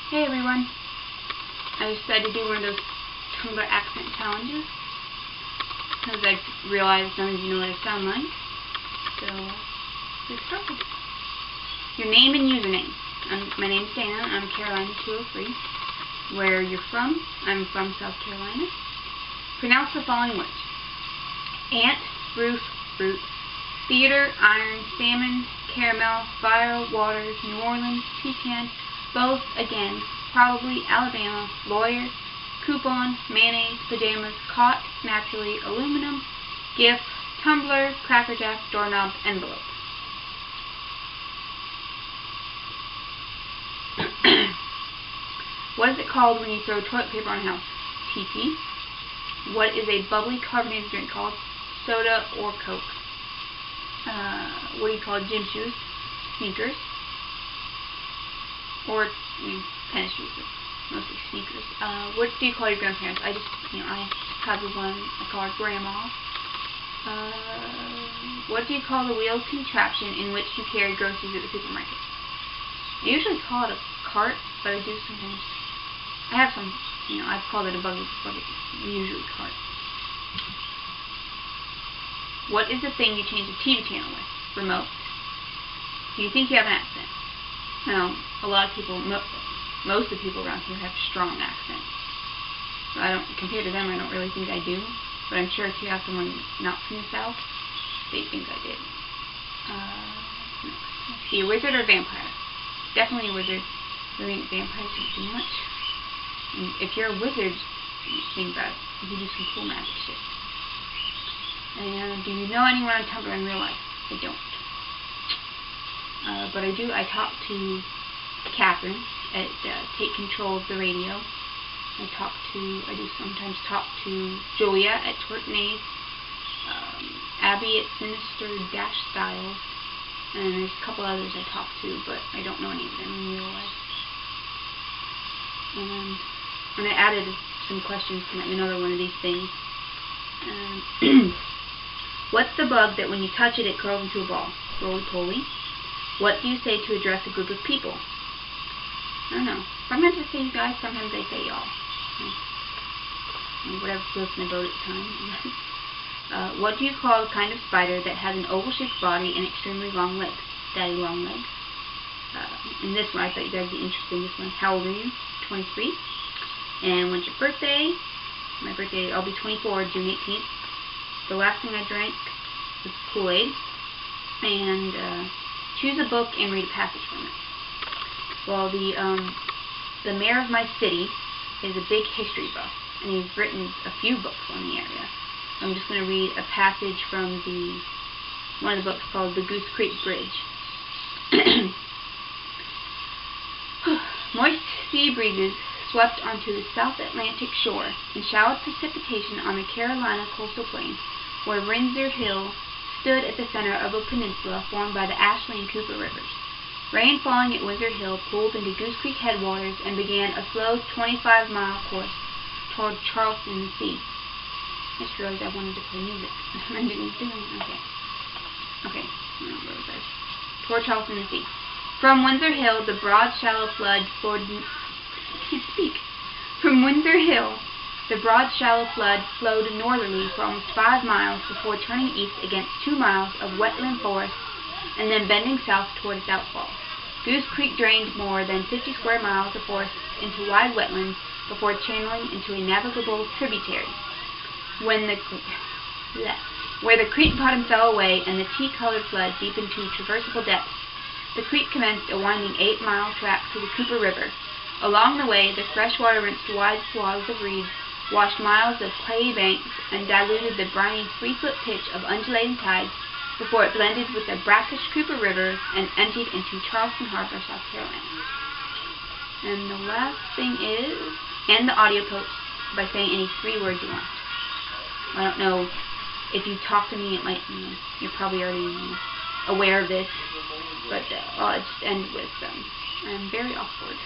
Hey everyone, I decided to do one of those Tumblr accent challenges because I realized none of you know what I sound like. So, let's start. Your name and username. My name's Dana, I'm Carolina 203. Where you're from, I'm from South Carolina. Pronounce the following words: ant, roof, fruit, theater, iron, salmon, caramel, fire, water, New Orleans, pecan, both, again, probably, Alabama, lawyer, coupon, mayonnaise, pajamas, caught, naturally, aluminum, GIF, tumbler, Cracker Jack, doorknob, envelope. What is it called when you throw toilet paper on a house? TP. What is a bubbly carbonated drink called? Soda or Coke. What do you call gym shoes? Sneakers. Or tennis shoes, mostly sneakers. What do you call your grandparents? I have the one I call her grandma. What do you call the wheeled contraption in which you carry groceries at the supermarket? I usually call it a cart, but I do sometimes. I have some, I've called it a bucket, usually cart. What is the thing you change the TV channel with? Remote. Do you think you have an accent? Now, a lot of people, most of the people around here have strong accents. So compared to them, I don't really think I do. But I'm sure if you have someone not from the South, they think I did. Let's see, a wizard or vampire? Definitely a wizard. I think vampires don't do much. And if you're a wizard, think about it. You can do some cool magic shit. And do you know anyone on Tumblr in real life? I don't. But I talk to Catherine at Take Control of the Radio. I do sometimes talk to Julia at Twerknade, Abby at Sinister-Styles, and there's a couple others I talk to, but I don't know any of them in real life. And I added some questions to another one of these things. What's the bug that when you touch it, it curls into a ball? Roly-poly. What do you say to address a group of people? I don't know. Sometimes I say you guys, sometimes I say y'all. Whatever floats my boat at the time. What do you call the kind of spider that has an oval-shaped body and extremely long legs? Daddy long legs. And this one, I thought you guys would be interested in this one. How old are you? 23. And when's your birthday? My birthday, I'll be 24, June 18th. The last thing I drank was Kool-Aid. And choose a book and read a passage from it. Well, the mayor of my city is a big history buff, and he's written a few books on the area. I'm just going to read a passage from one of the books called The Goose Creek Bridge. Moist sea breezes swept onto the South Atlantic shore and showered precipitation on the Carolina coastal plain, where Windsor Hill stood at the center of a peninsula formed by the Ashley and Cooper rivers. Rain falling at Windsor Hill pooled into Goose Creek headwaters and began a slow 25-mile course toward Charleston in the sea. I just realized I wanted to play music. I didn't do it. Okay. Where was I? Toward Charleston in the sea. From Windsor Hill, the broad, shallow flood flowed. I can't speak. From Windsor Hill, the broad, shallow flood flowed northerly for almost 5 miles before turning east against 2 miles of wetland forest and then bending south toward its outfall. Goose Creek drained more than 50 square miles of forest into wide wetlands before channeling into a navigable tributary. Where the creek bottom fell away and the tea-colored flood deepened to traversable depths, the creek commenced a winding 8-mile track to the Cooper River. Along the way, the fresh water rinsed wide swaths of reeds, washed miles of clayey banks, and diluted the briny 3-foot pitch of undulating tides before it blended with the brackish Cooper River and emptied into Charleston Harbor, South Carolina. And the last thing is, end the audio post by saying any 3 words you want. I don't know, if you talk to me, it might, you're probably already aware of this, but I'll just end with, I'm very awkward.